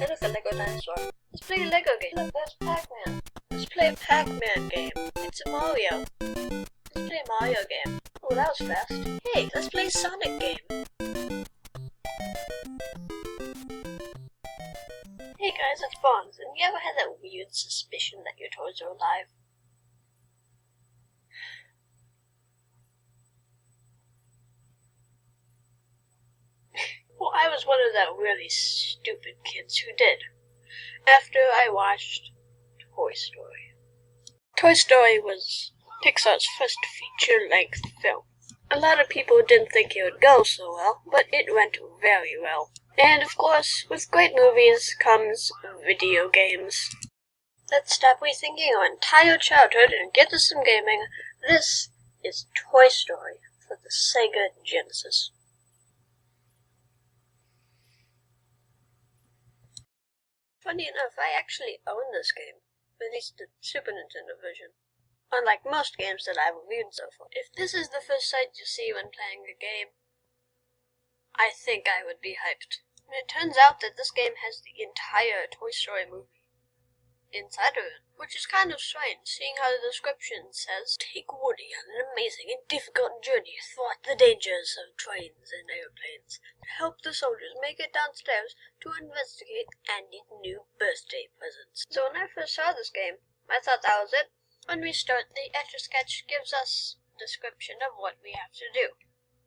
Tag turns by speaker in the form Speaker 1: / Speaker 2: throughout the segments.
Speaker 1: I look a Lego dinosaur. Let's play a Lego game. Look, there's Pac-Man. Let's play a Pac-Man game. It's a Mario. Let's play a Mario game. Oh, that was fast. Hey, let's play a Sonic game. Hey guys, it's Bonds, and you ever had that weird suspicion that your toys are alive? Well, I was one of that really stupid kids who did, after I watched Toy Story. Toy Story was Pixar's first feature-length film. A lot of people didn't think it would go so well, but it went very well. And of course, with great movies comes video games. Let's stop rethinking our entire childhood and get to some gaming. This is Toy Story for the Sega Genesis. Funny enough, I actually own this game, at least the Super Nintendo version. Unlike most games that I've reviewed so far. If this is the first sight you see when playing the game, I think I would be hyped. It turns out that this game has the entire Toy Story movie inside of it, which is kind of strange, seeing how the description says, "Take Woody on an amazing and difficult journey through the dangers of trains and airplanes to help the soldiers make it downstairs to investigate and get new birthday presents." So when I first saw this game, I thought that was it. When we start, the Etch-a-Sketch gives us a description of what we have to do.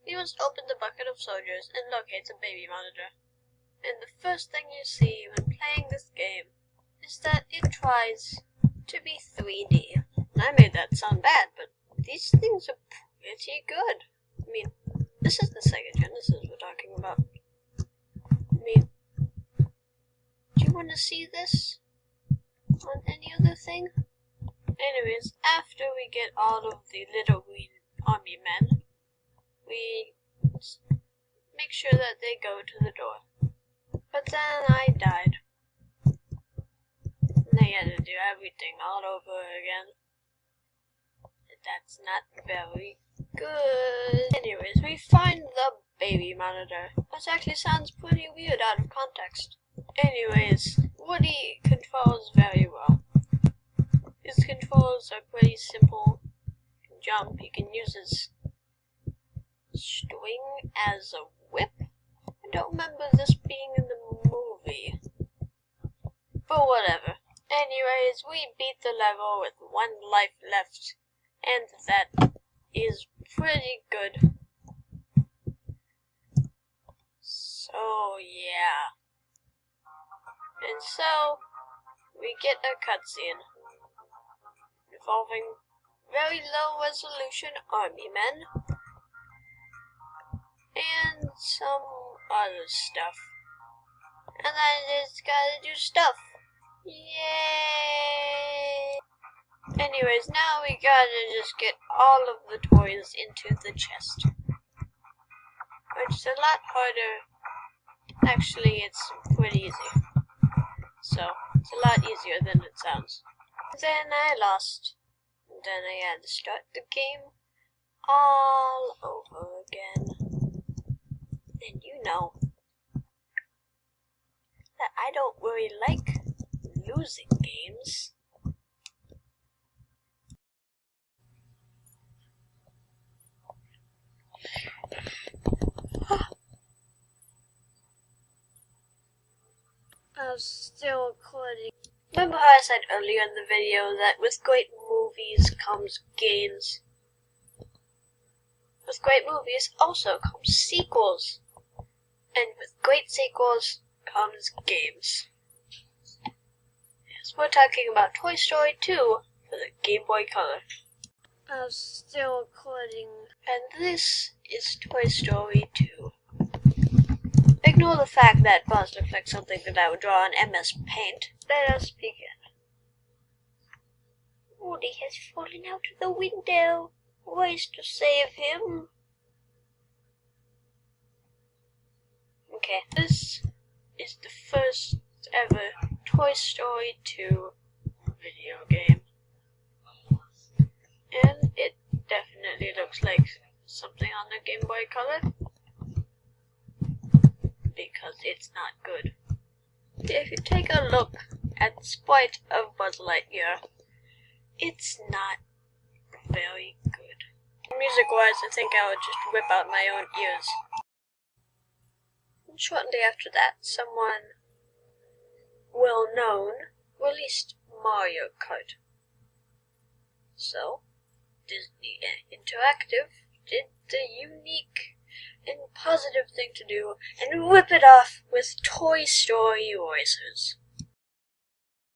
Speaker 1: We must open the bucket of soldiers and locate the baby monitor. And the first thing you see when playing this game is that it tries to be 3D. I made that sound bad, but these things are pretty good. I mean, this is the Sega Genesis we're talking about. I mean, do you want to see this on any other thing? Anyways, after we get all of the little green army men, we make sure that they go to the door. But then I died. And I had to do everything all over again. That's not very good. Anyways, we find the baby monitor. Which actually sounds pretty weird out of context. Anyways, Woody controls very well. His controls are pretty simple. He can jump, he can use his string as a whip. I don't remember this being in the movie. But whatever. Anyways, we beat the level with 1 life left. And that is pretty good. So yeah. And so we get a cutscene involving very low resolution army men and some other stuff. And I just gotta do stuff. Yay! Anyways, now we gotta just get all of the toys into the chest. Which is a lot harder. Actually, it's pretty easy. So, it's a lot easier than it sounds. Then I lost. And then I had to start the game all over again. And you know that I don't really like losing games. I was still recording. Remember how I said earlier in the video that with great movies comes games? With great movies also comes sequels. And with great sequels comes games. Yes, we're talking about Toy Story 2 for the Game Boy Color. I was still recording. And this is Toy Story 2. Ignore the fact that Buzz looks like something that I would draw on MS Paint. Let us begin. Woody has fallen out of the window. Ways to save him. Okay, this is the first ever Toy Story 2 video game. And it definitely looks like something on the Game Boy Color. Because it's not good. if you take a look at the sprite of Buzz Lightyear, it's not very good. Music-wise, I think I would just whip out my own ears. And shortly after that, someone well-known released Mario Kart. So, Disney Interactive did the unique and positive thing to do and whip it off with Toy Story Racers.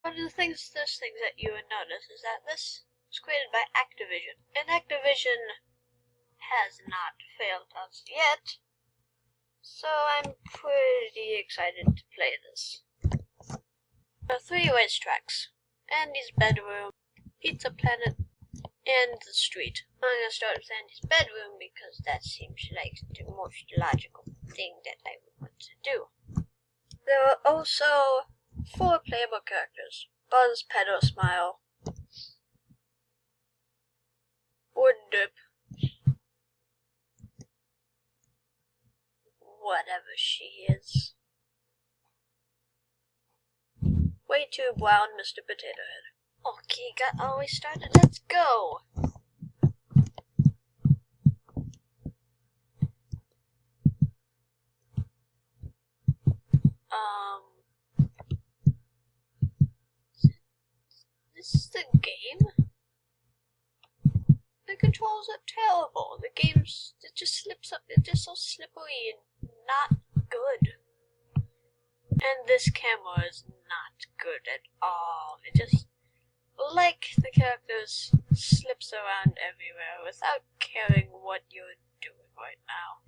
Speaker 1: One of the first things that you would notice is that this was created by Activision, and Activision has not failed us yet, so I'm pretty excited to play this. There are 3 racetracks: Andy's bedroom, Pizza Planet, and the street. I'm gonna start with Andy's bedroom because that seems like the most logical thing that I would want to do. There are also 4 playable characters: Buzz, Pedro, Smile, Wooden Dip, whatever she is, Way Too Brown, Mr. Potato Head. Okay, got always started. Let's go! This is the game? The controls are terrible. The game's, it just slips up, it's just so slippery and not good. And this camera is not good at all. It just, like the characters, slips around everywhere without caring what you're doing right now.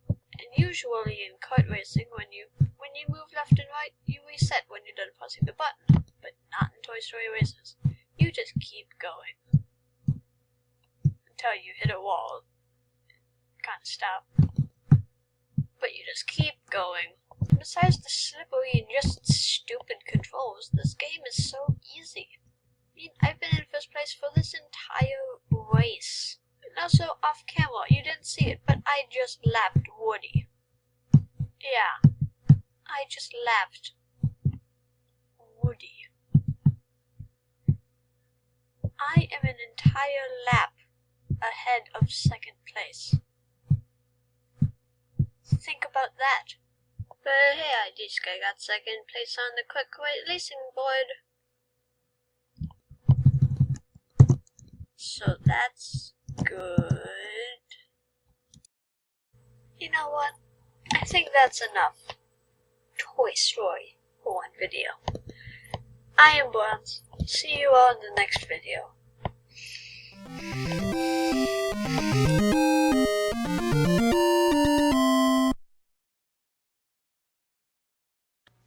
Speaker 1: And usually in kart racing, when you move left and right, you reset when you're done pressing the button. But not in Toy Story Racers. You just keep going until you hit a wall. Kind of stop. But you just keep going. Besides the slippery and just stupid controls, this game is so easy. I mean, I've been in first place for this entire race. And also, off camera, you didn't see it, but I just lapped Woody. Yeah, I just lapped Woody. I am an entire lap ahead of second place. Think about that. But hey, this guy got second place on the quick racing board. So that's good. You know what? I think that's enough Toy Story for one video. I am Bronze. See you all in the next video.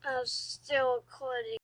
Speaker 1: I was still recording.